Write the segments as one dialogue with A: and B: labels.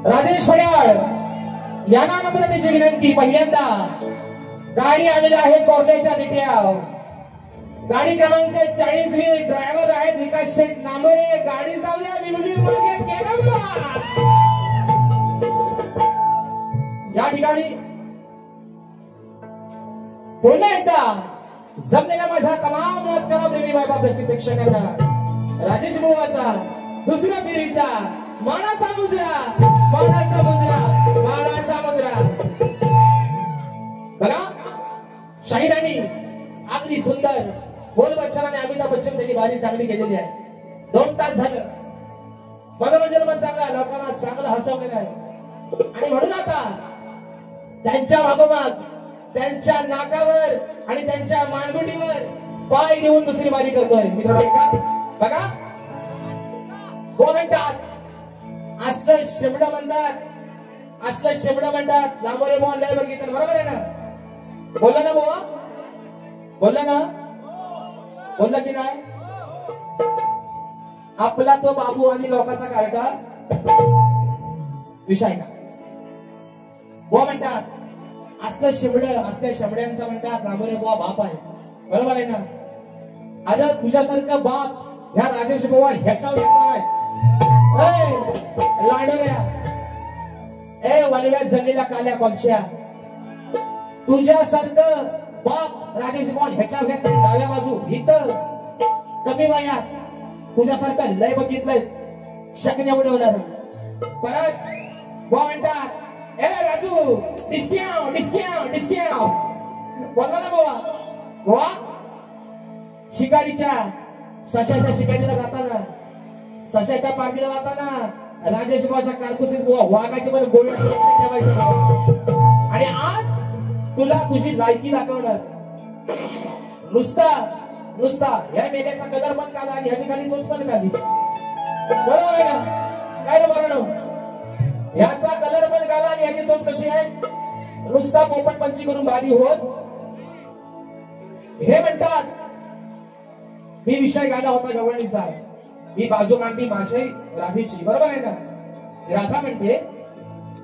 A: राजेश फड्याळ यांना नम्रतेची विनंती. पहिल्यांदा गाडी आलेली आहे कोर्लेच्या दिट्याव. गाडी क्रमांक 40 ड्रायव्हर आहेत विकास शेठ नांबरे. गाडी जाऊ द्या विनुली मार्गे केरंबा. या ठिकाणी पुन्हा एकदा जमलेल्या माझ्या तमाम राजकारण प्रेमी मायबाप प्रेक्षकांना राजेश बुवाचा दुसऱ्या फेरीचा मानाचा मुजरा, मानाचा मुजरा, मानाचा मुजरा. बघा शाहिरांनी अगदी सुंदर बोल बच्चन आणि अमिताभ बच्चन त्यांनी बारी चांगली केलेली आहे. 2 तास झालं मनोरंजन पण चांगलं, लोकांना चांगलं हसवलेलं आहे. आणि म्हणून आता त्यांच्या मागोमाग त्यांच्या नाकावर आणि त्यांच्या मानगुटीवर पाय देऊन दुसरी बारी करतोय मित्रांनो. बघा हो म्हणतात असलं शेमड म्हणतात, असलं शेमड म्हणतात. लांबोरे मोहन लय बघितलं बरोबर आहे ना? बोलला ना बुवा, बोलला ना, बोलला की नाही? आपला तो बाबू आणि लोकांचा कार्टा विषय का बुवा म्हणतात असलं शेमड, असल्या शेमड्यांचं म्हणतात लांबोरे बुवा बाप आहे. बरोबर आहे ना? अरे तुझ्यासारखं बाप ह्या राजेश बुवा ह्याच्यावर येणार आहे. लांडव्या ए वनव्या जगलेल्या काल्या पक्ष्या, तुझ्यासारखं बाप राजेश बुवा ह्याच्यावर घेत नाही. डाव्या बाजू इथं कमी वयात तुझ्यासारखं लय बघितलंय शकण्या उडवणार. परत बुवा म्हणतात ए राजू डिस्काउंट डिस्काउंट डिस्काउंट. बोलला ना बुवा. बुवा शिकारीच्या सशाच्या शिकारीला जाताना, सशाच्या पार्टीला जाताना राजेश बुवाच्या कारकुशीत बुवा वाघाचे पण गोळी लक्ष ठेवायचं. आणि आज तुला तुझी लायकी दाखवणार. नुसता नुसता या मेल्याचा कलर पण काढला आणि ह्याची खाली चोच पण काढली. बरोबर आहे ना? काय बरं, ह्याचा कलर पण काढला आणि ह्याची चोच कशी आहे? नुसता पोपट पंची करून बारी होत. हे म्हणतात मी विषय गायला होता गवळणीचा, मी बाजू मांडली माझी राधेची. बरोबर आहे ना? राधा म्हणते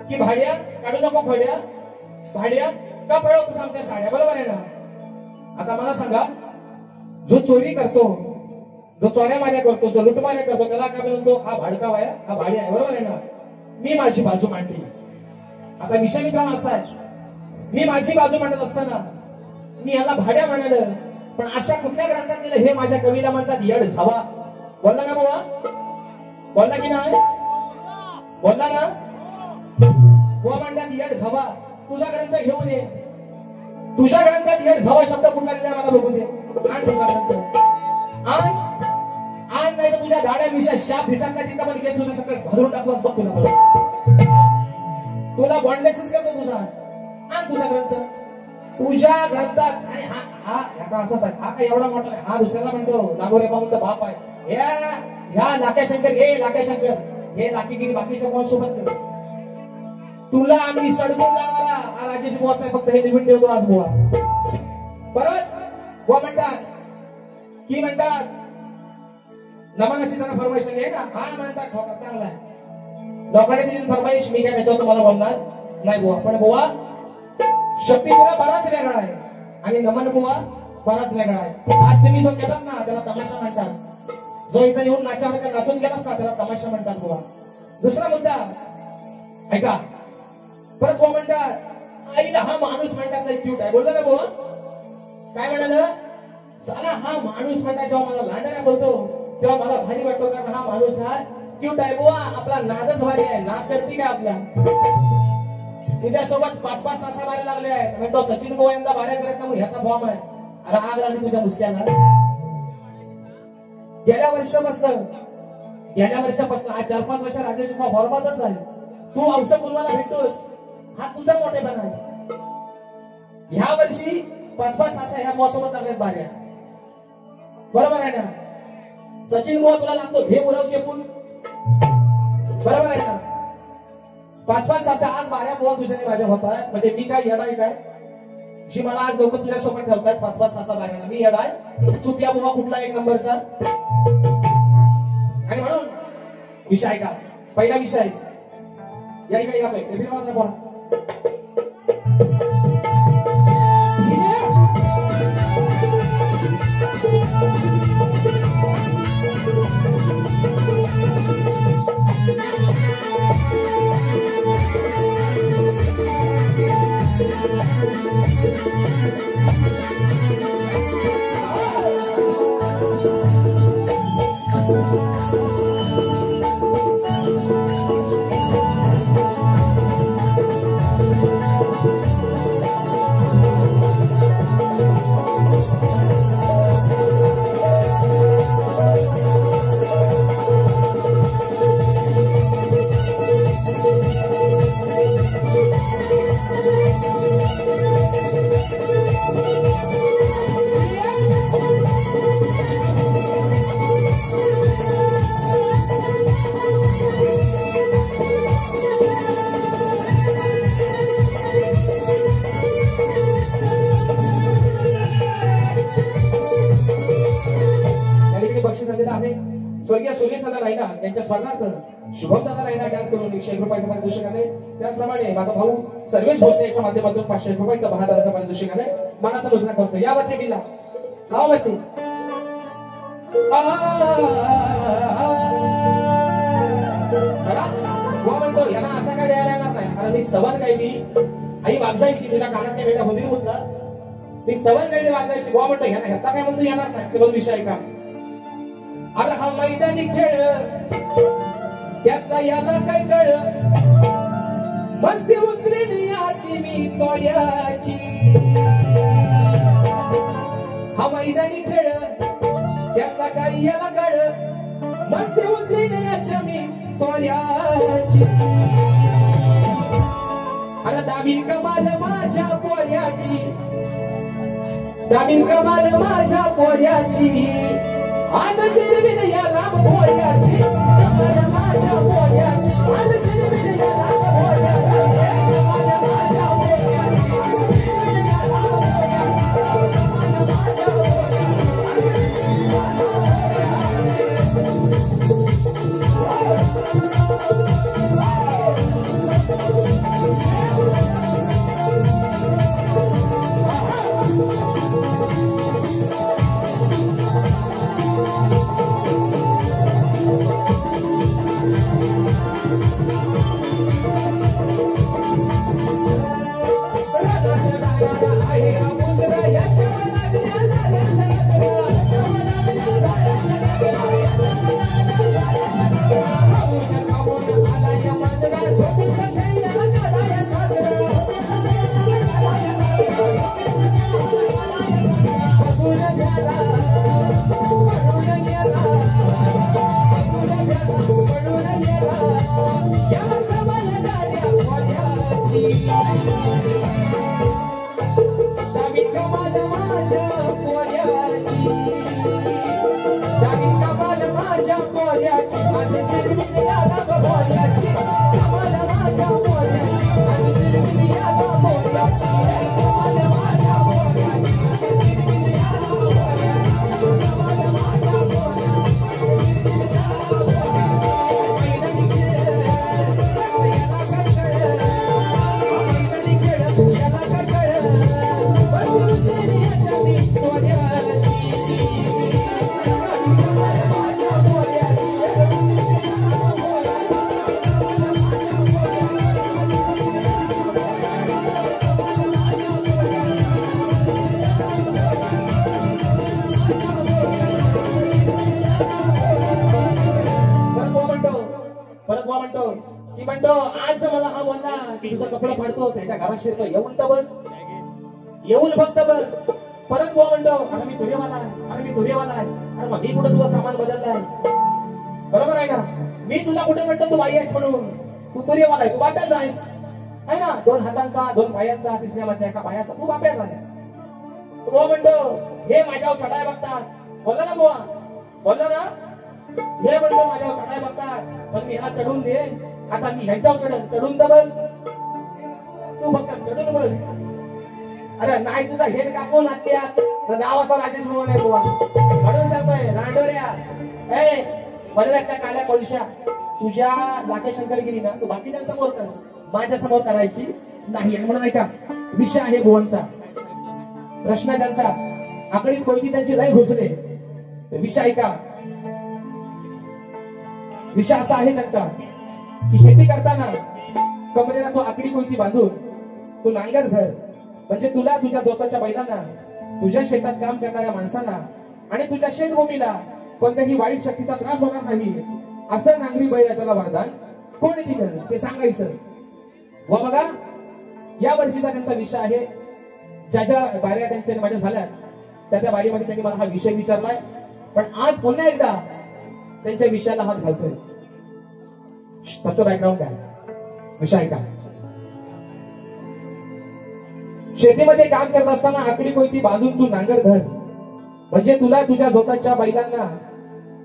A: की भाड्या काढू नको खोड्या, भाड्या का पळवतोस आमच्या साड्या. बरोबर आहे ना? आता मला सांगा, जो चोरी करतो, जो चोऱ्या माऱ्या करतो, जो लुटमाऱ्या करतो त्याला काय म्हणतो? हा भाडका वाया, हा भाड्या आहे. बरोबर आहे ना? मी माझी बाजू मांडली. आता विषय मित्रांनो असा आहे, मी माझी बाजू मांडत असताना मी याला भाड्या म्हणालं, पण अशा कुठल्या ग्रंथात दिलं हे माझ्या कवीला म्हणतात येड झावा. बोलला ना बाबा? बोलला की नाही? बोलला ना? बुवा म्हणतात येड झावा. तुझा ग्रंथ घेऊन ये. तुझ्या ग्रंथात येड झावा शब्द कुठला दिला मला बघू दे. आण तुझा ग्रंथ, आण आण, नाही तर तुझ्या दाड्या विषय शाप भिसांना तिथं पण केस तुझ्या सगळं भरून टाकूच बघ. तुला बॉन्डलेसच करतो तुझा. आण तुझा ग्रंथ तुझ्या ग्रंथात. आणि हा हा याचा असाच आहे, हा काय एवढा मोठा आहे, हा दुसऱ्याला म्हणतो नागोरे म्हणतो बाप आहे. ह्या लाक्याशंकर, हे लाक्याशंकर, हे लाकीगिरी बाकीच्या कोण सोबत तुला आम्ही सडकून लावणारा हा राजेश बुवाचा आहे. फक्त हे लिमिट ठेवतो आज बुवा. परत बुवा म्हणतात की म्हणतात नमनाची त्यांना फरमाईश आहे ना. हा म्हणतात ठोका चांगला आहे, लोकांनी दिलेली फरमाईश मी काय त्याच्यावर तुम्हाला बोलणार नाही बुवा. पण बुवा शक्ती तुला बराच वेगळा आहे आणि नमन बुवा बराच वेगळा आहे. आज तुम्ही जो केलात ना त्याला तमाशा म्हणतात. जो इथं येऊन नाचामध्ये नाचून गेलास ना त्याला तमाशा म्हणतात बुवा. दुसरा मुद्दा ऐका. परत बुवा म्हणतात आईला हा माणूस म्हणतात लय क्यूट आहे. बोलला ना बुवा? काय म्हणाल? साला हा माणूस म्हणतात जेव्हा मला लांडऱ्या बोलतो तेव्हा मला भारी वाटतो, कारण हा माणूस हा क्यूट आहे बुवा. आपला नादच भारी आहे. नाद करते काय आपल्या? तुझ्यासोबत 5-5, 6-6 बाऱ्या लागले आहेत. म्हणतो सचिन बुवा यंदा बाऱ्या करत नाही ह्याचा फॉर्म आहे. अरे आग लागली तुझ्या मुसक्याला. गेल्या वर्षापासून आज 4-5 वर्ष राजेश बुवा फॉर्मातच आहे. तू औषध मुलवाला भेटतोस, हा तुझा मोठेपणा आहे. ह्या वर्षी 5-5, 6-6 ह्या बुवासोबत लागल्यात बाऱ्या. बरोबर आहे ना? सचिन बुवा तुला लागतो हे उरव चेपून. बरोबर आहे ना? 5-5, 6-6 आज बाऱ्या बुवा तुझ्याने माझ्या होत आहे. म्हणजे मी काय येडाय काय जी मला आज लोक तुझ्या सोबत ठेवतात 5-5, 6-6 बाऱ्यांना? मी येडाय? चुत्या बुवा कुठला 1 नंबरचा? आणि म्हणून विषय ऐका. पहिला विषय या ठिकाणी गातोय एफिल मात्र बोला. स्वर्गीय सुरेश दादा रायना यांच्या स्मरणार्थ शुभम दादा रायना डान्स करून 101 रुपयाचं पारितोषिक आले. त्याचप्रमाणे माझा भाऊ सर्वेश भोसले यांच्या माध्यमातून 500 रुपयाचं 10,000चं पारितोषिक आले. मनाचा घोषणा करतो या वरती दिला लावती म्हणतो यांना असा काय द्यायला येणार नाही. कारण मी स्तवन गायली आई वागजायची तुझ्या कानात वेळा मंदिर होतला मी स्तवन गायली वागजायची गोवा म्हणतो यांना ह्याचा काय म्हणतो येणार नाही. ते दोन विषय का अरे हा मैदानी खेळ त्यातला याला काय कळ मस्ती उतरेल याची मी तोड्याची. हा मैदानी खेळ त्यातला काय याला कळ मस्ती उतरेल याची मी तोड्याची. अरे दाबीर कमाल माझ्या पोऱ्याची दाबीर कमाल माझ्या पोऱ्याची. आज चिरविन या लांब पोऱ्याची माझ्या पोऱ्याची. आज चिरविन या लांब पोऱ्याची माझ्या त्याच्या घरात शिरतो येऊन तर बघ येऊन फक्त बघ. परत बुवा म्हणतो अरे मी तुर्यवाला आहे अरे मी तुर्यवाला आहे. अरे मग मी कुठं तुझा सामान बदललाय बरोबर आहे ना. मी तुला कुठे म्हणतो तू बाई आहेस म्हणून तू तुर्यवाला आहे. तू बाप्याचा आहेस आहे ना. 2 हातांचा 2 पायांचा तिसऱ्या मध्ये एका पायाचा तू बाप्याचा आहेस. बुवा म्हणतो हे माझ्यावर चढाय बघतात बोलला ना बुवा बोलला ना. हे म्हणतो माझ्यावर चढाय बघतात पण मी ह्याला चढून दे. आता मी ह्यांच्यावर चढून तर बघ तू फक्त चढून बघ. अरे नाही तुझा हेर कापून हत्यात तर नावाचा राजेश म्हणून आहे बुवा म्हणून सांगतोय रांडोऱ्या ए बरव्या त्या काल्या कोळशा तुझ्या नाट्यशंकरगिरी ना तू बाकीच्यांसमोर कर, माझ्या समोर करायची नाही. आणि म्हणून ऐका, विषय आहे भुवनचा, प्रश्न त्यांचा, आकडीत कोयती त्यांची लय घुसले. विषय ऐका, विषय असा आहे त्यांचा की शेती करताना कमरेला तो आकडी कोयती बांधून तू नांगर धर, म्हणजे तुला, तुझ्या जोताच्या बैलांना, तुझ्या शेतात काम करणाऱ्या माणसांना आणि तुझ्या शेतभूमीला कोणत्याही वाईट शक्तीचा त्रास होणार नाही, असं नांगरी बैलाच्याला वरदान कोणी दिलं ते सांगायचं. वा बघा, या वर्षीचा त्यांचा विषय आहे. ज्या ज्या बाऱ्या त्यांच्या माझ्या झाल्या त्या बारीमध्ये त्यांनी मला हा विषय विचारलाय, पण आज पुन्हा एकदा त्यांच्या विषयाला हात घालतोय. फक्त बॅकग्राऊंड काय, विषय काय. शेतीमध्ये काम करत असताना आकडी कोयती बांधून तू नांगर धर, म्हणजे तुला, तुझ्या जोताच्या बैलांना,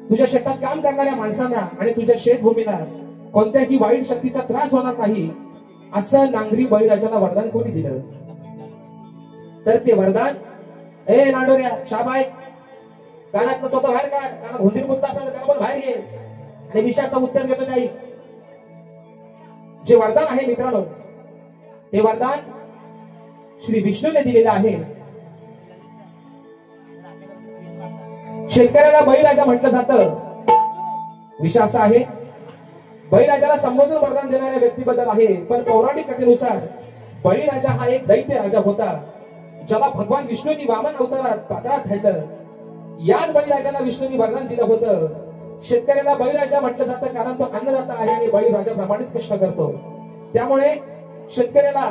A: तुझ्या शेतात काम करणाऱ्या माणसांना आणि तुझ्या शेतभूमीला कोणत्याही वाईट शक्तीचा त्रास होणार नाही, असं नांगरी बैलाच्याला वरदान कोणी दिलं. तर ते वरदान, ए नांडोऱ्या शाबाय, कानात स्वतः बाहेर काढ, कानात हुंदीर मुद्दा असेल त्याला पण बाहेर घे आणि विषयाचं उत्तर देतो नाही. जे वरदान आहे मित्रांनो, ते वरदान श्री विष्णूने दिलेलं आहे. शेतकऱ्याला बळीराजा म्हटलं जातं. विषय असा आहे, बळीराजाला संबोधन वरदान देणाऱ्या व्यक्तीबद्दल आहे, पण पौराणिक कथेनुसार बळीराजा हा एक दैत्य राजा होता, ज्याला भगवान विष्णूंनी वामन अवतारात पाताळात धाडलं. याच बळीराजाला विष्णूंनी वरदान दिलं होतं. शेतकऱ्याला बळीराजा म्हटलं जातं कारण तो अन्नदाता आहे आणि बळीराजाप्रमाणेच कष्ट करतो. त्यामुळे शेतकऱ्याला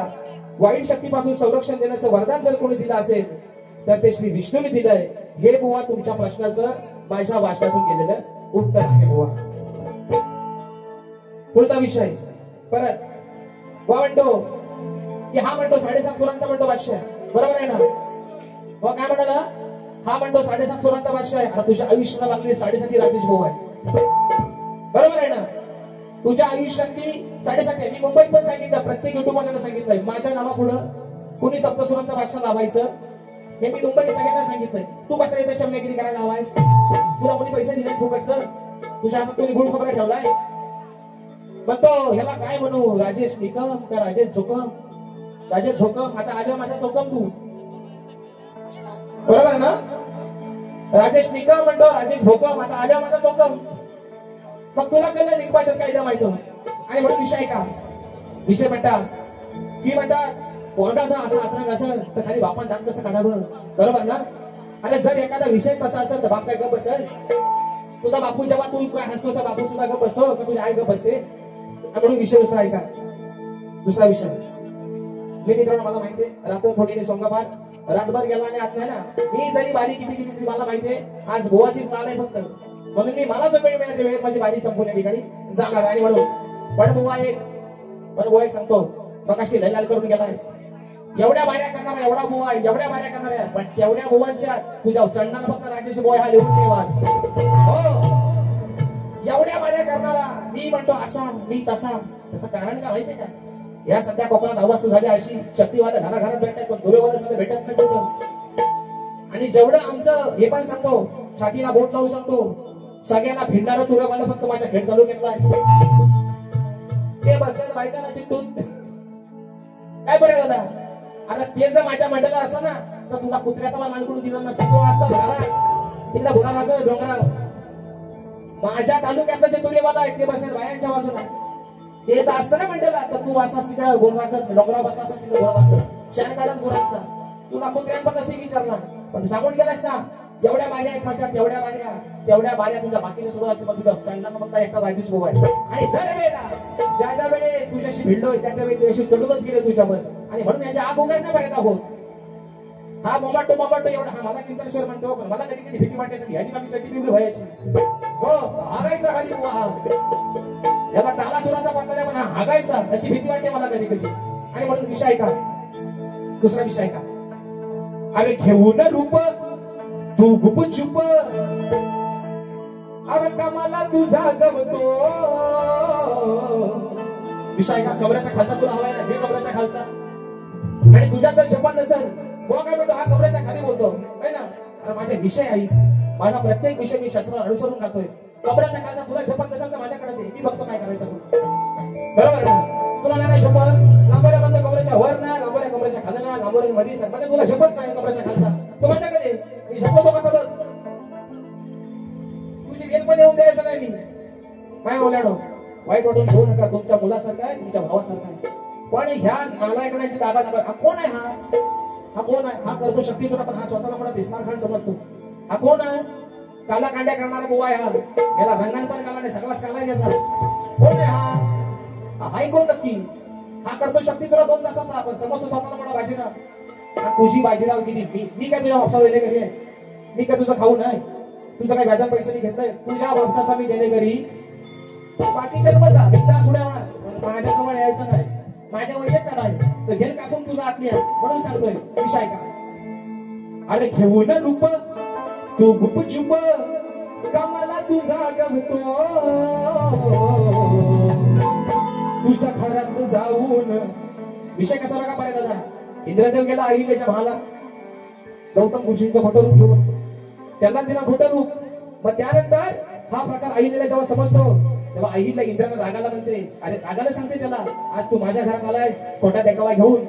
A: वाईट शक्तीपासून संरक्षण देण्याचं वरदान जर कोणी दिलं असेल तर ते श्री विष्णूने दिलंय. हे बुवा तुमच्या प्रश्नाचं माझ्या वाचनातून गेलेलं उत्तर आहे बुवा. पुढचा विषय परत बुवा म्हणतो की हा म्हणतो 7.5 सुरांचा म्हणतो भाष्य, बरोबर आहे ना? बुवा काय म्हणाला? हा म्हणतो 7.5 सुरांचा भाष्य आहे. आता तुझ्या आयुष्याला लागले 7.5 राजेश भाऊ आहे, बरोबर आहे ना? तुझ्या आयुष्यातली 7.5 आहे. मी मुंबईत पण सांगितलं, प्रत्येक युट्यूबवाल्याला सांगितलंय, माझ्या नावापुढं कुणी सप्तसुरांचं भाषण लावायचं हे मी मुंबईत सगळ्यांना सांगितलंय. तू कसं येतं शमनेगिरी करायला लावायस? तुला कोणी पैसे दिले फुकटचं? तुझ्या हातात कोणी गुळ खबरा ठेवलाय? म्हणतो ह्याला काय म्हणू, राजेश निकम का राजेश झोकम? राजेश झोकम, आता आल्या माझ्या चौकम तू, बरोबर ना? राजेश निकम म्हणतो, राजेश भोकम, आता आल्या माझा चौकम. मग तुला कळलं निकमाचं कायदा माहिती आणि म्हणून विषय का? विषय म्हणतात की म्हणतात कोर्टाचा असा आतरंग असेल तर खाली बापान दात कसं काढावं, बरोबर ना? आणि जर एखादा विषय तसा असेल तर बाप काय गप बसेल? तुझा बापू जेव्हा तू काय हसतो बापू सुद्धा गप बसतो का तुझी आई गप बसते? म्हणून विषय दुसरा ऐका. दुसरा विषय मी मित्रांनो, मला माहितीये रात्र थोडी सोंगापार रातभर गेला आणि आत नाही ना, मी जरी बारी किती किती तरी मला माहितीये आज गोवाचीच नाल आहे फक्त, म्हणून मी मला जो वेळ मिळाला वेळेत माझी बारी संपून या ठिकाणी जाणार. आणि म्हणून पण बुवा एक सांगतो, मग अशी लयलाल करून गेलाय, एवढ्या बाऱ्या करणाऱ्या एवढा बुवा एवढ्या बाऱ्या करणाऱ्या, पण तेवढ्या बुवांच्या तुझ्या चढणार फक्त राजेश बोय हा लिहून ठेवा. हो, एवढ्या बाऱ्या करणारा मी म्हणतो असा मी तसा. त्याचं कारण काय माहितीये का? या सध्या कोकणात अवस्था झाली अशी, शक्तीवाद घराघरात भेटतात पण दुर्योवाद सगळं भेटत नाही कुठं. आणि जेवढं आमचं हे पण सांगतो, छातीला बोट लावून सांगतो, सगळ्यांना भिडणारं तुर्यवाद फक्त माझ्या खेळ चालू घेतलाय. ते बसल्यात बायकांना चिट्टून काय बरं दादा? आता ते जर माझ्या मंडळाला असं ना तर तुला कुत्र्याचा मान करून दिला नसता. तो असता घराला तिला घोडा लागतो डोंगरावर. माझ्या तालुक्यातलं जे तुर्यवाद आहे ते बसल्यात बायांच्या बाजूला. तेच असतं ना मंडळाला, तर तू असाच तिकडे गोल लागत डोंगरा बसला असं तिकडे गोळा लागत शान काढत गुरांचा. तुला कुत्र्यां पण कसे विचारणार, पण सांगून गेलास ना एवढ्या बाऱ्या आहेत माझ्या, तेवढ्या बाऱ्या तुझ्या बाकीने सुरू असते. पण तुझा चालणार फक्त एकटा राजेश भाऊ आहे. आणि दरवेळेला ज्या वेळे तुझ्याशी भिडलोय त्या वेळी तुझ्याशी चढूनच गेले तुझ्यावर. आणि म्हणून याच्या आग उगाच नाही बघत आहोत. हा मोमाटो एवढा हा मला कीर्तनेश्वर म्हणतो, पण मला कधी कधी भीती वाटायची ह्याची बाकी चटी पिवळी व्हायची. हो, हागायचा खाली याला तालासुराचा पत्ता पण हागायचा अशी भीती वाटते मला कधी कधी. आणि म्हणून विषय का दुसरा विषय का, अरे घेऊन रूप तू गुप चुप, अरे कमाला तुझा गवतो. विषय का कमरेच्या खालचा तुला हवाय ना, हे कमरेच्या खालचा. आणि तुझ्या तर जपान नसेल बुवा काय म्हणतो, हा कमरेच्या खाली बोलतो आहे ना. माझे विषय आहे, माझा प्रत्येक विषय मी शास्त्राला अनुसरून जातोय. कमरेच्या खालचा तुला शपथ नसेल तर माझ्याकडे दे, मी बघतो काय करायचं बरोबर आहे ना? तुला नाही शपथ लांबऱ्या बंद कमरेच्या वर ना, लांबऱ्या कमरेच्या खाली ना, लांबऱ्या मध्ये म्हणजे तुला शपथ नाही कमरेच्या खालचा, तू माझ्याकडे मी शपथ कसा बघ, तुझी गेल पण येऊन द्यायचं नाही मी. काय बोलाडो वाईट वाटून घेऊ नका, तुमच्या मुलासारखं आहे, तुमच्या भावासारखं आहे. पण ह्या नालायकांची दाबा हा कोण आहे? हा कोण आहे? हा करतो शक्तीचा, पण हा स्वतःला मला बिस्मार खान समजतो. हा कोण आहे? काला कांड्या करणारा बुवा आहे हा. याला रंगान पण काला नाही, सगळाच काला घ्यायचा. कोण आहे हा? हाय कोण नक्की? हा करतो शक्तीचा 2 तासाचा, आपण समजतो स्वतःला मला बाजीराव. हा तुझी बाजीराव किती? मी काय तुझ्या वापसा देणे घरी आहे? मी काय तुझं खाऊ नाही? तुझं काय व्याजान पैसे नाही घेतलंय? तुझ्या वापसाचा मी देणे घरी. बाकीच्या बसा बिंदा सुड्या माझ्या जवळ यायचं नाही, माझ्या वयात चढाय तर घेर कापून तुझा आतल्या, म्हणून सांगतोय विषय का. अरे घेऊन रूप तू गुप चुप कामाला तुझा गमतो, तुझ्या घरात जाऊन. विषय कसा बघा पाहिजे दादा. इंद्रदेव गेला अहिल्याच्या महाला गौतम ऋषींचं खोटं रूप घेऊन, त्याला दिला खोटं रूप. मग त्यानंतर हा प्रकार अहिल्याला जेव्हा समजतो तेव्हा अहिल्या इंद्राला रागाला म्हणते, अरे रागाला सांगते त्याला, आज तू माझ्या घरात आलायस खोटा देखावा घेऊन,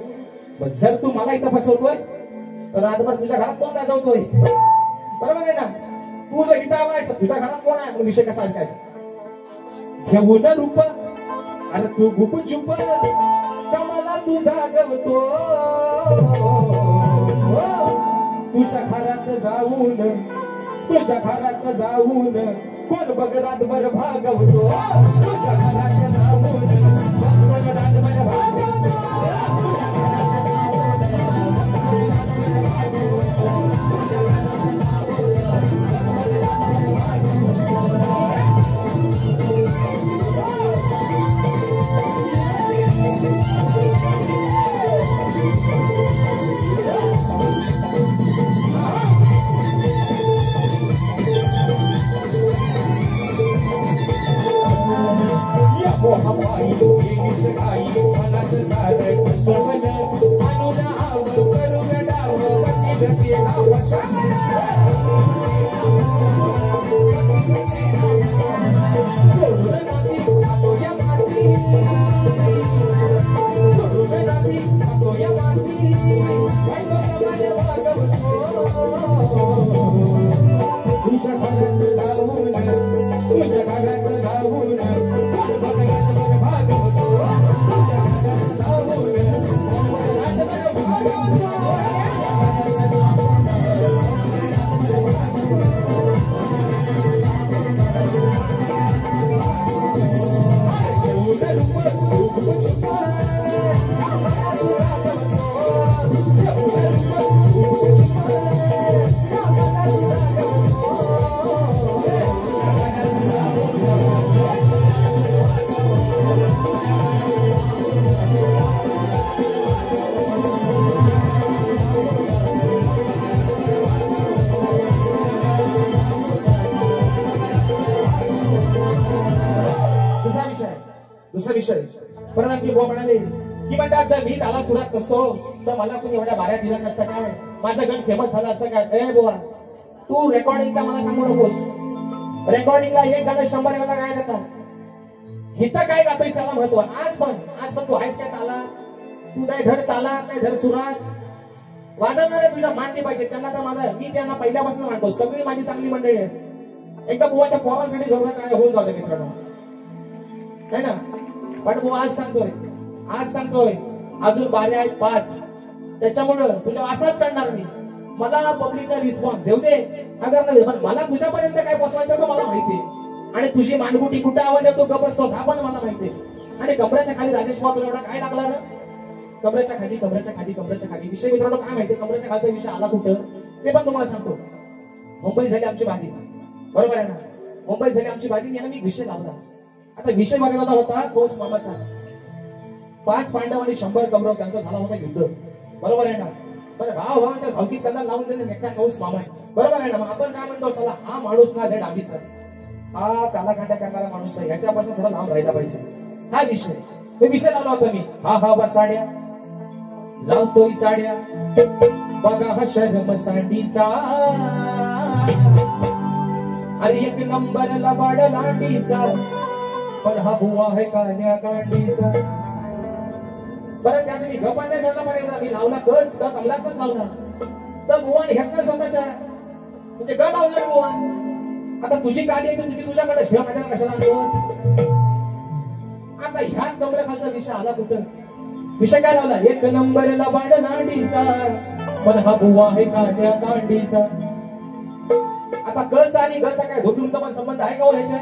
A: जर तू मला इथं फसवतोय तर रातभर तुझ्या घरात कोण गाजवतोय? बरोबर आहे ना? तू जर इथं आलायस तर तुझ्या घरात कोण आहे? विषय कसा आहे? घेऊन रूप अरे तू गुप चुप कमाला तुझा गवतो, तुझ्या घरात जाऊन, तुझ्या घरात जाऊन कोण बघ रातभर भागवतो, तुझ्या घरात जाऊन कोण बघ रातभर भागवतो. दुसरा विषय परंतु ती बुवा म्हणाले की म्हणतात जर मी त्याला सुरात नसतो तर मला कोणी एवढ्या बाऱ्या दिला नसता काय, माझं गण फेमस झालं असतं काय. ए बुवा तू रेकॉर्डिंगचा मला सांगू नकोस, रेकॉर्डिंगला एक गाणं 100 वेळा काय देतात, हिथं काय गातोयस त्याला महत्व. आज पण तू आहेस काय ताला, तू नाही धड ताला नाही धड सुरात वाजवणारे तुझ्या मांडली पाहिजे. त्यांना तर माझा मी त्यांना पहिल्यापासून मांडतो, सगळी माझी चांगली मंडळी आहे. एकदा बुवाच्या पोरासाठी झोडा काय होऊन जाते मित्रांनो, है ना. पण बुवा आज सांगतोय अजून बारे आहेत 5, त्याच्यामुळं तुझ्या असाच चढणार मी. मला पब्लिकला रिस्पॉन्स देऊ दे अगर नाही, पण मला तुझ्यापर्यंत काय पोहोचवायचं तो मला माहितीये. आणि तुझी मानगुटी कुठे आवाज येतो गप असतोस हा पण मला माहितीये. आणि कमरेच्या खाली राजेश बाबा तुला एवढा काय लागला ना, कमरेच्या खाली विषय मित्रांनो काय माहितीये, कमरेच्या खालचा विषय आला कुठं ते पण तुम्हाला सांगतो. मुंबई झाली आमची बारी, बरोबर आहे ना. मुंबई झाली आमची बारी यानं मी विषय लावला. आता विषय बघायला होता कौस मामाचा. 5 पांडव आणि 100 कौरव त्यांचा झाला होता युद्ध, बरोबर आहे ना. पण भावाच्या भावकीत त्यांना लावून दिले एकटा कौस मामा आहे, बरोबर आहे ना. मग आपण काय म्हणतो, चला हा माणूस ना रेड आधीचा, हा कालाकांड्या करणारा माणूस आहे, ह्याच्यापासून थोडा लांब राहिला पाहिजे. हा विषय लावला होता मी. हा बसाड्या लावतोय चाड्या बघा हा शर्म सांडीचा, अरे एक नंबरला बाड लांडीचा, पण हा बुवा आहे कान्या कांडीचा. बरं त्या तुम्ही गप्पा नाही सोडला पाहिजे. मी लावला गच गच अमलातच लावला तर बुवाने घेतला स्वतःच्या, म्हणजे ग लावणार बुवा. आता तुझी गाडी आहे तुझी तुझ्याकडे ठेव, माझ्या कशाला आणतोस. आता ह्या कमरेखालचा विषय आला कुठं. विषय काय लावला, एक नंबरला बाड लांडीचा, पण हा बुवा आहे कान्या कांडीचा. आता गच आणि गचा काय धोतूरचा पण संबंध आहे का हो ह्याच्या.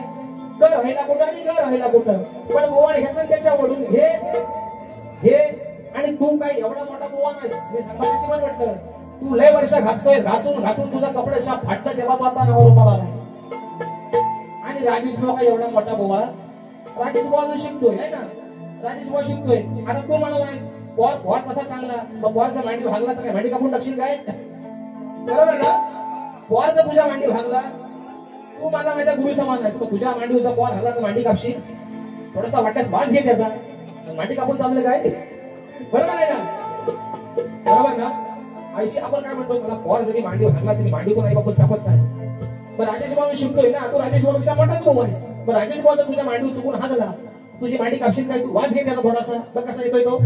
A: ग राहिला कुठं आणि ग राहिला कुठं, पण बुवाने घेतलं त्याच्यावरून हे आणि तू काय एवढा मोठा बुवा नाही. मी सांगायची पण म्हटलं तू लय वर्ष घासतोय, घासून घासून तुझा कपडे शाप फाटलं तेव्हा तू आता नवा रुपयाला नाही. आणि राजेश बुवा काय एवढा मोठा बुवा, राजेश बुवा शिकतोय आहे ना, राजेश बुवा शिकतोय. आता तू म्हणालायस पॉर कसा चांगला, मग पॉरचा मांडी भागला तर काय मांडी कापून टाकशील काय. बरोबर ना, पॉर जर तुझ्या मांडी भागला, तू मला माझ्या गुरु समान आहेस, मग तुझ्या मांडीचा पॉर हल्ला तर मांडी कापशील. थोडासा वाटल्यास वास घे त्याचा, मांडी कापून चाललं काय. बरोबर आहे ना, बरोबर ना. आयशी आपण काय म्हणतो, चला पॉर जरी मांडी भागला तरी मांडी कोण आई बापूस कापत नाही. पण राजेश बाबा शिकतोय ना, तू राजेश बाबापेक्षा मोठाच भाऊ आहेस. पण राजेश बाबा तुझ्या मांडी चुकून हागला, तुझी मांडी कापशील काय, तू वास घे त्याचा थोडासा. बघ कसा येतोय तो,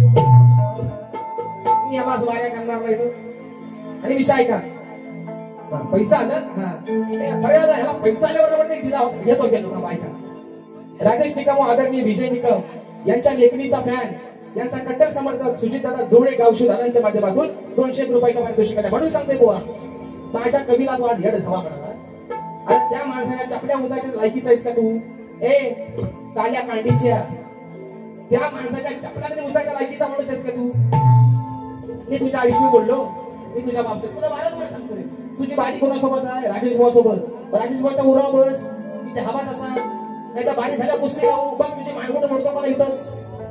A: मी याला आज वाऱ्या करणार नाही तो. आणि विषय ऐका, पैसा आला ह्याला पैसा आल्याबरोबर नाही दिला घेतो का ऐका. राजेश निकम व आदरणीय विजय निकम यांच्या लेखणीचा फॅन, यांचा कट्टर समर्थक सुजितदादा जोडे गावशू दादांच्या माध्यमातून 200 रुपयाचा पारितोषिक आहे. म्हणून सांगते बुवा, माझ्या कवीला तू आज हेड हवा म्हणाला. अरे त्या माणसाला चपल्या उचायच्या लायकीचा आहेस का तू. ए काल्या कांडीच्या, त्या माणसाच्या चपल्या उचायच्या लायकीचा माणूस आहेस का तू. मी तुझ्या आईशी बोललो, मी तुझ्या बापसोबत तुला वारंवार सांगतोय. तुझी बारी कोणासोबत आहे, राजेश बुवा सोबत. राजेश बुवाच्या उराव बस, तिथे हवा तसा नाही तर बारी झाल्या पुस्तक राहू. बघ तुझी मानगुट मोडतो मला इथंच.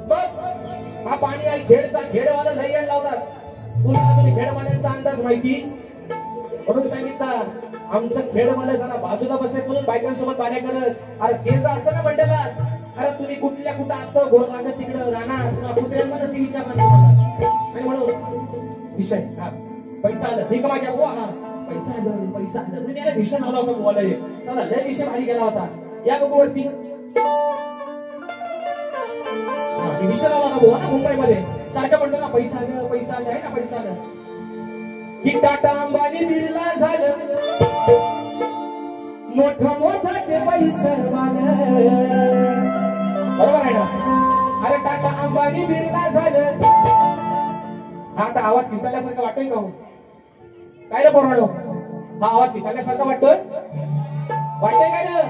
A: बघ हा पाणी आहे खेडचा, खेडवाला नाही यायला लावतात. तुला तुम्ही खेडवाल्यांचा अंदाज माहिती म्हणून सांगितला. आमचं खेडवाला जरा बाजूला बसले म्हणून बायकांसोबत बाऱ्या करत. अरे केस असतं ना मंडळाला, अरे तुम्ही कुठल्या कुठं असतं घोड लागत तिकडं राहणार कुत्र्यांमध्ये विचारणार तुम्हाला. आणि म्हणून विषय पैसा आलं ठीक माझ्या बुवा, हा पैसा आलं पैसा आलं. मी याला भीषण आला होता बुवाला, चला लय विषय भारी गेला होता. या बघू वरती विषय आला बुवा ना मुंबईमध्ये, सारखं म्हणतो ना पैसा आलं पैसा आलं आहे ना, पैसा आलं की टाटा अंबानी बिर्ला झालं मोठं मोठं ते पैसवालं. बरोबर आहे ना. अरे टाटा अंबानी बिर्ला झालं. हा आता आवाज खिचल्यासारखं वाटतोय का हो, काय रे पोराडो, हा आवाज खिचल्यासारखं वाटतोय, वाटतोय काय ना.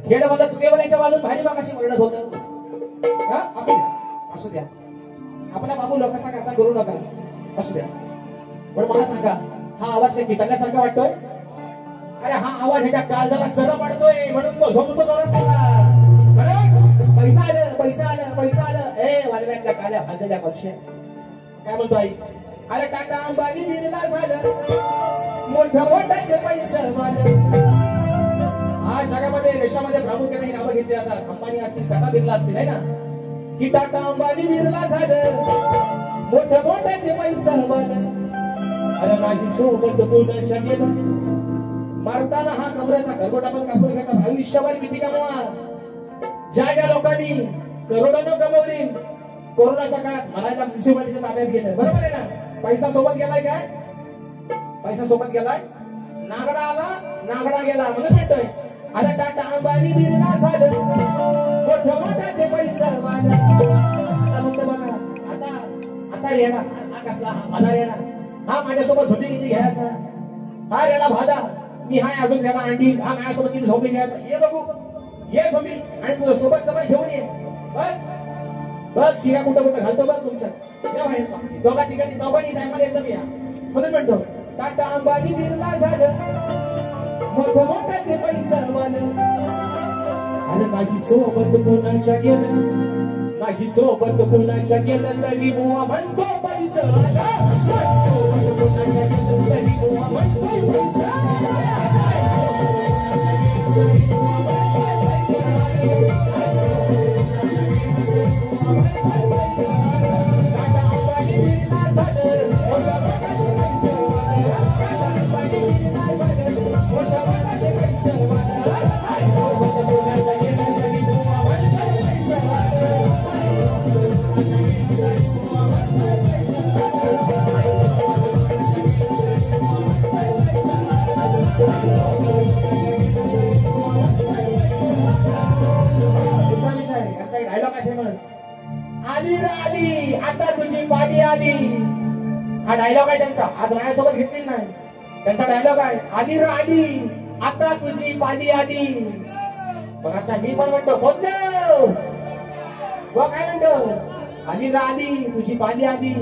A: खेड मला तुकेवाल्याच्या बाजून भारी मागाशी म्हणत होतं. असू द्या असू द्या, आपल्या बाबू लोकांचा करता करू नका, असू द्या. पण मला सांगा, हा आवाज खिचल्यासारखा वाटतोय. अरे हा आवाज ह्याच्या काळजाला चरम पडतोय म्हणून तो झोपतो जोरात त्याला. बरोबर, पैसा आलं पैसा आलं पैसा आलं. ए वालव्यातल्या काल्या भाजलेल्या पक्ष काय म्हणतो आई. अरे टाटा अंबानी बिर्ला झालं मोठं मोठं ते पैसवालं. हा जगामध्ये देशामध्ये प्रामुख्याने ही नावं घेतली जातात. अंबानी असतील, टाटा बिर्ला असतील आहे ना, की टाटा अंबानी बिर्ला झालं मोठं मोठं ते पैसवालं. अरे माझी सोबत कोणाच्या गेलं. मारताना हा कमरेचा घरगोटा पण कापून घेतात. आयुष्यभर किती कमवा. ज्या ज्या लोकांनी करोडोनं कमवली, कोरोनाच्या काळात मराठा म्युन्सिपालिटीच्या ताब्यात गेलं. बरोबर आहे ना. पैसा सोबत गेलाय काय, पैसा सोबत गेलाय. नागडा आला नागडा गेला म्हणून म्हणतोय. अरे टाटा अंबानी बिर्ला झालं मोठं मोठं ते पैसवालं. आता म्हणतो बघा, आता आता येणार हा कसला, हा भादा येणार, हा माझ्यासोबत झोपी किती घ्यायचा, हा रेडा भादा, मी हाय अजून त्याला अंडी, हा माझ्यासोबत किती झोपी घ्यायचा. ये बघू ये झोपी, आणि तुझ्या सोबत जमा घेऊन ये. बघ शिरा कुठं कुठं घालतो बघ तुमच्या. दोघा ठिकाणी चौघांनी टायमाला एकदम या. म्हणून म्हणतो टाटा अंबानी बिर्ला झालं मोठं मोठं ते पैसवालं. अरे माझी सोबत कोणाच्या गेलं, माझी सोबत कोणाच्या गेलं तरी बुवा म्हणतो पैसा आला. माझी सोबत कोणाच्या गेलं तरी बुवा म्हणतो पैसा आला. फेमस. आली रे आली आता तुझी पाली आली. हा डायलॉग आहे त्यांचा. आज माझ्यासोबत घेतलेला नाही. त्यांचा डायलॉग आहे आली रे आली आता तुझी पाली आली. मग आता मी पण म्हणतो बोलतो व काय म्हणतो आली रे आली तुझी पाली आली.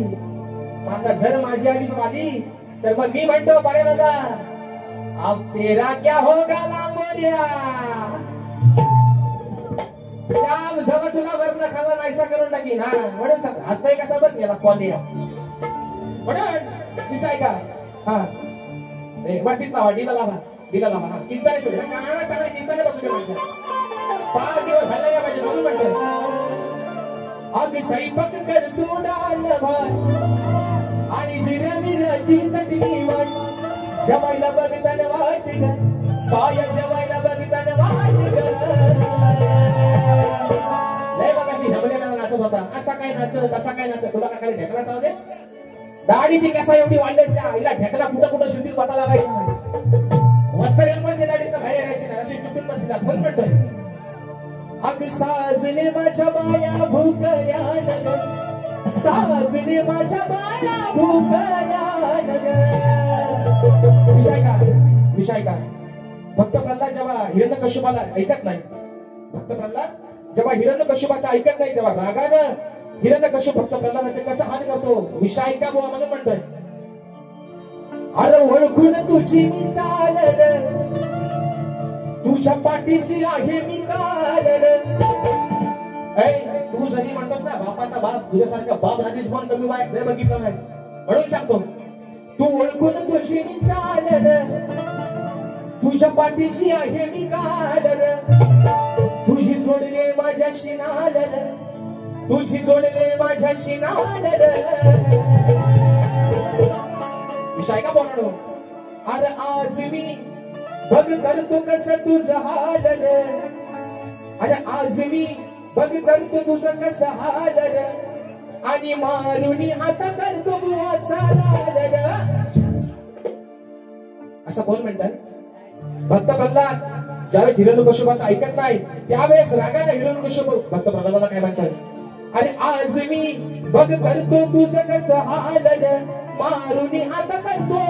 A: आता जर माझी आली पाली तर मग मी म्हणतो बरे दादा अब तेरा क्या होगा लांबोऱ्या. श्याम जवळ तुला वर्ण खाला नाहीसा करून टाकीन. हा म्हणून हसताय कसा बघ याला कॉलिया म्हणून विषय का. हा वाटीच लावा डीला लावा डीला लावा. हा किंचाने शोध कानाला त्याला किंचाने बसू दे माझ्या. 5 दिवस झाले का पाहिजे म्हणून म्हणतोय अग स्वयंपाक कर तू डाल भात आणि जिऱ्या मिरची चटणी वाट. जेवायला बघताना वाट ग काय जेवायला बघताना वाट ग. लय बघाशी ढबल्याला नाचत होता. असा काय नाचत तसा काय नाचत. तुला काय ढेकला चावले. दाढीची कसा एवढी वाढले हिला ढेकला कुठं कुठं शुद्धीत पटा लागायचं नाही. मस्त पण ते दाढीचं बाहेर यायची नाही अशी चुकून बसतात. पण म्हणतोय अग साजने माझ्या बाया भूकऱ्यान ग साजने माझ्या बाया भूकऱ्यान ग. विषय काय भक्त प्रल्हाद जेव्हा हिरण्यकश्यपाला ऐकत नाही. भक्त प्रल्हाद जेव्हा हिरण्यकश्यपाचं ऐकत नाही तेव्हा रागानं हिरण्यकश्यप भक्त प्रल्हादाचे कसं हात करतो. विषय का बुवा म्हणून म्हणतोय अरे ओळखून तुझी मी चाल तुझ्या पाठीशी आहे मी काल. तू जरी म्हणतोस ना बापाचा बाप तुझ्यासारखा बाप राजेश भान कमी वाईट नाही बघितलं नाही. म्हणून सांगतो तू ओळखून तुझी मी चाल तुझ्या पाठीशी आहे मी काल. तुझी जोडले माझ्याशी नाल तुझी जोडले माझ्याशी नाल. विषय का बोलणं अरे आज मी बघ करतो कसं तुझं हाल. अरे आज मी बघ करतो तुझं कसं हाल आणि मारुनी आता करतो असं कोण म्हणतात. भक्त प्रल्हाद ज्यावेळेस हिरण्यकश्यपाचं ऐकत नाही त्यावेळेस रागाने हिरण्यकश्यप भक्त प्रल्हादाला काय म्हणतात अरे आज मी बघ करतो तुझं कसं हाल मारुनी आता करतो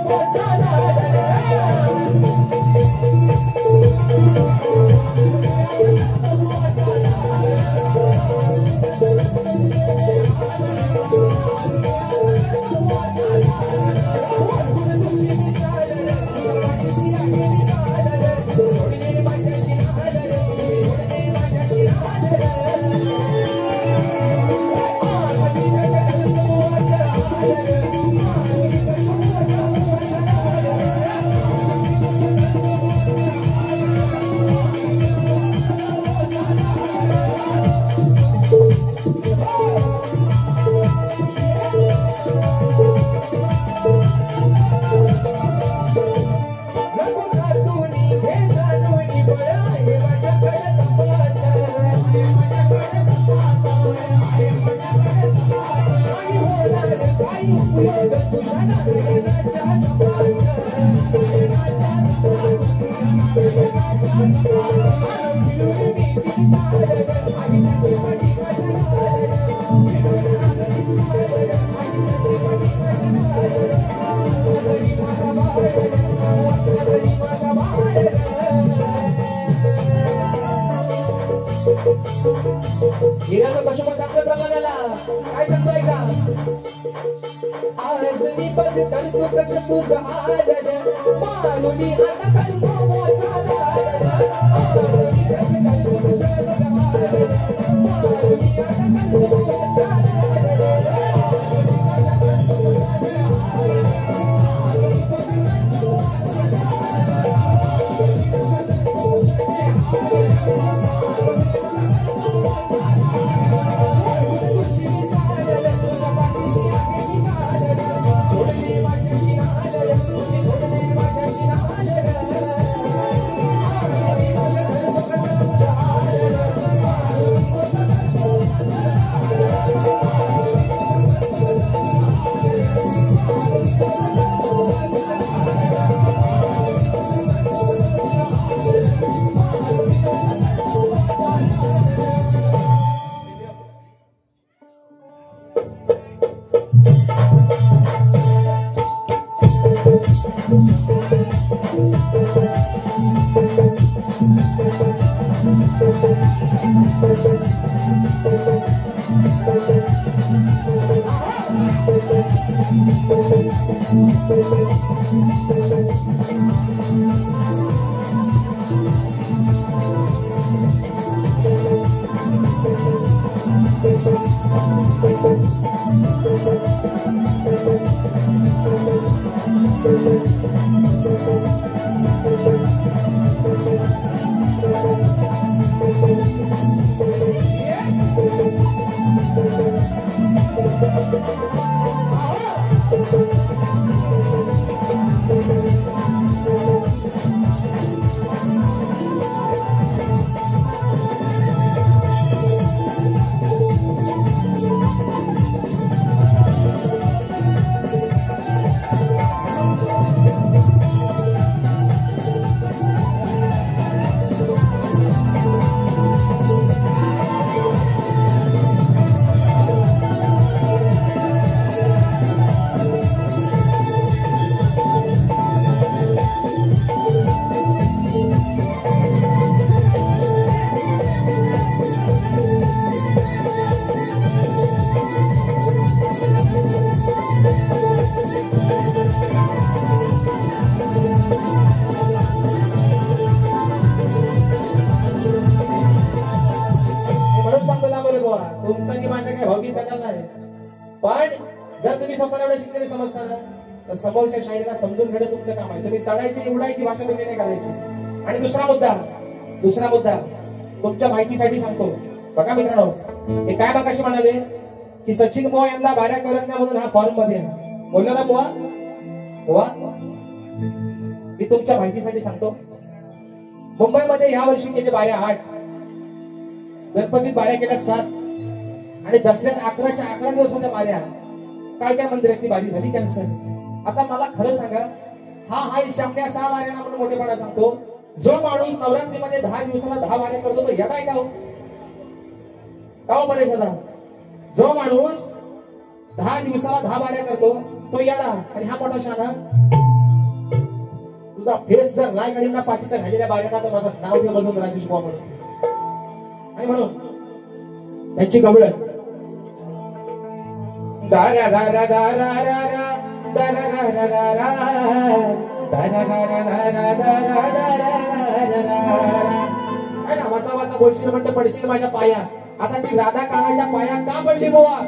A: हिरण्यकश्यप सांगतो प्रल्हादाला काय सांगतोय का आज मी बघ करतो कसं तुझं हाल मारुनी आता करतो तुमचा की माझ्या काही भावनिक बदल नाही, पण जर तुम्ही स्वतःला एवढे शिकलेले समजता ना तर समोरच्या शायरीला समजून घेणं तुमचं काम आहे. तुम्ही चढायची उडायची भाषा तुम्ही नाही करायची. आणि दुसरा मुद्दा तुमच्या माहितीसाठी सांगतो बघा मित्रांनो, हे काय बघाशी म्हणाले की सचिन बुवा यांना बाऱ्या करत नाही म्हणून हा फॉर्म मध्ये बोलला ना बुवा. मी तुमच्या माहितीसाठी सांगतो, मुंबईमध्ये या वर्षी केले बाऱ्या 8, गणपतीत बाऱ्या केल्या 7 आणि दसऱ्यात 11 दिवस होत्या बाऱ्या. काय मंदिरातली बारी झाली कॅन्सल. आता मला खरं सांगा, हा शामण्या 6 बाऱ्यांना म्हणून मोठेपणा सांगतो. जो माणूस नवरात्रीमध्ये 10 दिवसाला 10 बाऱ्या करतो तो येडाय का हो परेश दादा? जो माणूस 10 दिवसाला 10 बाऱ्या करतो तो येडा. आणि हा मोठा शाना. तुझा फेस जर नाही काढून ना 5च्या झालेल्या बाऱ्यांना तर माझं नाव ठेव बदलून राजेश बुवा म्हणून. आणि म्हणून त्यांची गवळण दारा दारा दारा दारा दारा दारा दारा दारा दारा दारा वाचा बोलशील म्हणते पडशील माझ्या पाया. आता ती राधा कानाच्या पाया का पडली बुवा?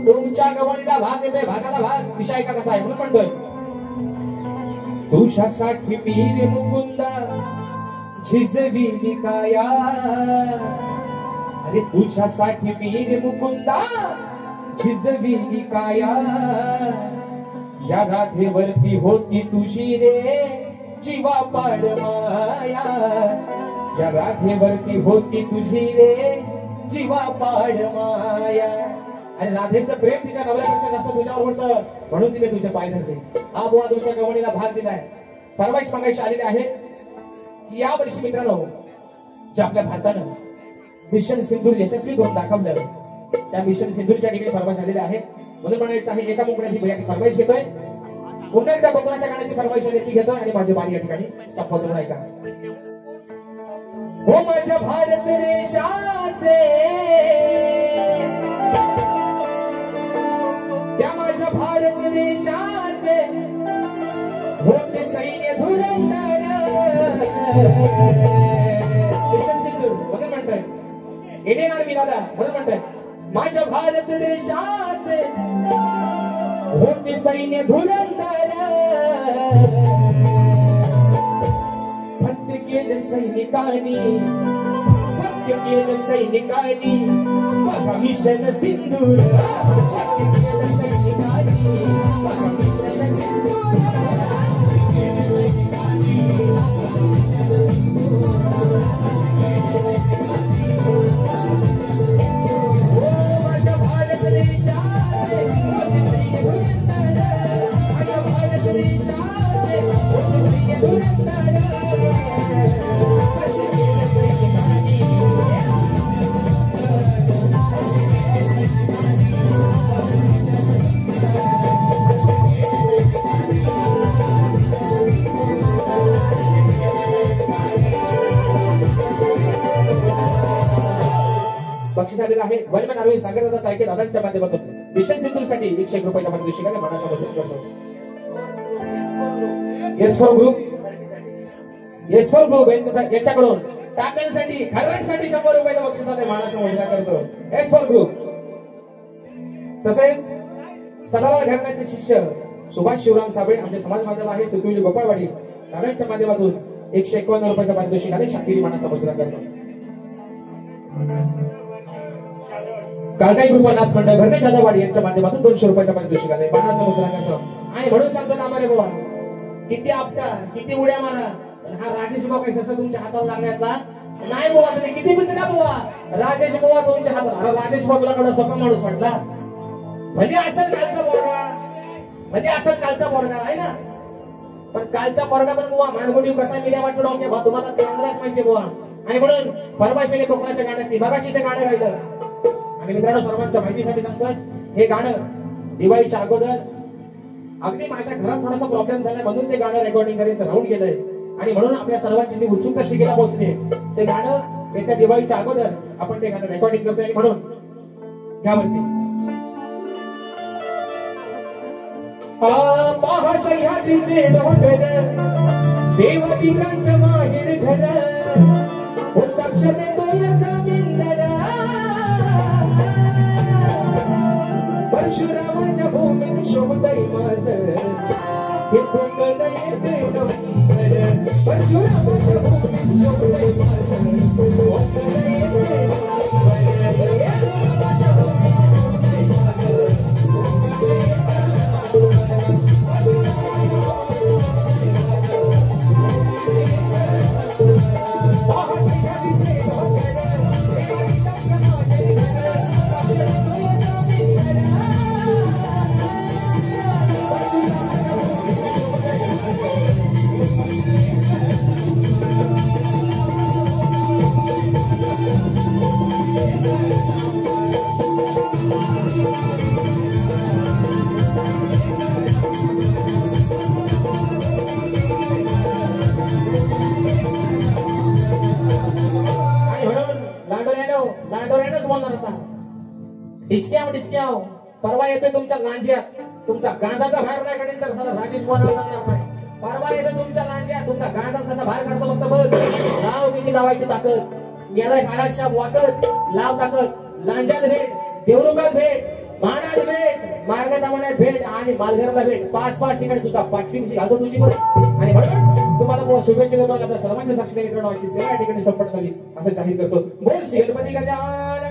A: तुमच्या गवळीला भाग येतोय, भागाला भाग. विषय का कसा आहे म्हणून म्हणतोय, तुझ्यासाठी वीर मुकुंदा झिजविली काया. अरे तुझ्यासाठी वीर मुकुंदा झिजविली काया. या राधेवरती होती तुझी रे जीवा पाड माया. या राधेवरती होती तुझी रे जीवा पाड माया. आणि राधेचं प्रेम तिच्या नवऱ्यापेक्षा जास्त तुझ्यावर होतं म्हणून तिने तुझे पाय धरले. हा बुवा तुमच्या गवणीला भाग दिलाय. फरमाईश मागायची आलेली आहे. या वर्षी मित्रांनो जे आपल्या भारतानं मिशन सिंदूर यशस्वी करून दाखवलं, त्या मिशन सिंदूरच्या ठिकाणी फरमाईश आलेली आहे. म्हणून म्हणायचं आहे, एका मुकड्याची फरमाईश घेतोय. पुन्हा एकदा कोकणाच्या गाण्याची फरमाईश आली ती घेतोय आणि माझी बारी या ठिकाणी संपवतो. ऐका. हो माझ्या भारत देशाचे, त्या माझ्या भारत देशाचे होते सैन्य धुरंधर. मिशन सिंधूर म्हणून म्हणतोय, इंडियन आर्मी दादा म्हणून म्हणतोय, माझ्या भारत देशाचे होते सैन्य धुरंधर. फत्य केलं सैनिकांनी, फत्य केलं सैनिकांनी बघा मिशन सिंधूर. फत्य केलं सैनिकांनी बघा मिशन सिंधूर. माझ्या भारत देशाचे होते सैन्य धुरंधर. माझ्या भारत देशाचे होते सैन्य धुरंधर. बक्षीस आलेलं आहे. वनमन अरविंद सागरदादा चाळके दादांच्या माध्यमातून मिशन सिंधूसाठी 101 रुपयाच्या पारितोषिकाने मानाचा बक्षीस करतो. येस फॉर ग्रुप यांच्याकडून टाकण्यासाठी खरवटसाठी 100 रुपयाच्या बक्षिसाने मानाचा मोजला करतो. Yes for group. तसेच सदाला घराण्याचे शिष्य सुभाष शिवराम साबळे आमचे समाज बांधव आहे सुतुली गोपाळवाडी दादांच्या माध्यमातून 151 रुपयाच्या पारितोषिकाने शाकिरी मानाचा बक्षीस करतो. काळकाई ग्रुप नाच मंडळ भरणे जाधववाडी यांच्या माध्यमातून 200 रुपयाच्या पारितोषिकाने मानाचा मोजला करतो. आणि म्हणून सांगतो ना मारे बाबा किती आपटा किती उड्या मारा हा राजेश बाबा काही असं तुमच्या हातावर लागण्यातला नाही बाबा. तुम्ही किती बिचडा बाबा राजेश बाबा तुमच्या हातात. अरे राजेश बाबा तुला कडा सोपा माणूस वाटला म्हणजे असेल कालचा पोरगा आहे ना. पण कालचा पोरगा पण बुवा मानगुडी कसा मिल्या वाटतो डोक्या बा तुम्हाला चांगलाच माहिती बुवा. आणि म्हणून परवाशाने कोकणाच्या गाण्यात दिवागाशीचं गाणं गायलं. आणि मित्रांनो सर्वांच्या माहितीसाठी सांगतो हे गाणं दिवाळीच्या अगोदर अगदी माझ्या घरात थोडासा प्रॉब्लेम झालाय म्हणून ते गाणं रेकॉर्डिंग करायचं राहून गेलंय. आणि म्हणून आपल्या सर्वांची जी उत्सुकता शिकेला पोहोचली ते गाणं येत्या दिवाळीच्या अगोदर आपण ते गाणं रेकॉर्डिंग करतोय. आणि म्हणून यावरती सह्याद्रीचे डोंगर देवदिकांचं माहेर घर हो साक्ष देतोय जामिनदार परशुरामाच्या भूमीत शोभतय माझं हे कोकण येते डोंगर परशुरामाच्या भूमीत शोभतय माझं कोकण येते डिस्क्याव परवा येतोय तुमच्या लांज्यात तुमचा गांजाचा बाहेर नाही काढेल तर साला राजेश बोलायला सांगणार नाही. परवा येतोय तुमच्या लांज्यात तुमचा गांजा कसा बाहेर काढतो फक्त बघ. लाव किती लावायची ताकद गेलाय साडाशा वाकत लाव ताकद. लांज्यात भेट देवरुगात भेट मानात भेट मार्गदामण्यात भेट आणि मालघरला भेट 5-5 ठिकाणी तुझा 5 टीमची घालतो तुझी बरं. आणि म्हणून तुम्हाला शुभेच्छा देतो. आपल्या सर्वांच्या साक्षीने मित्रांची सेवा या ठिकाणी संपन्न झाली असं जाहीर करतो. बोल श्री गणपती गजानन.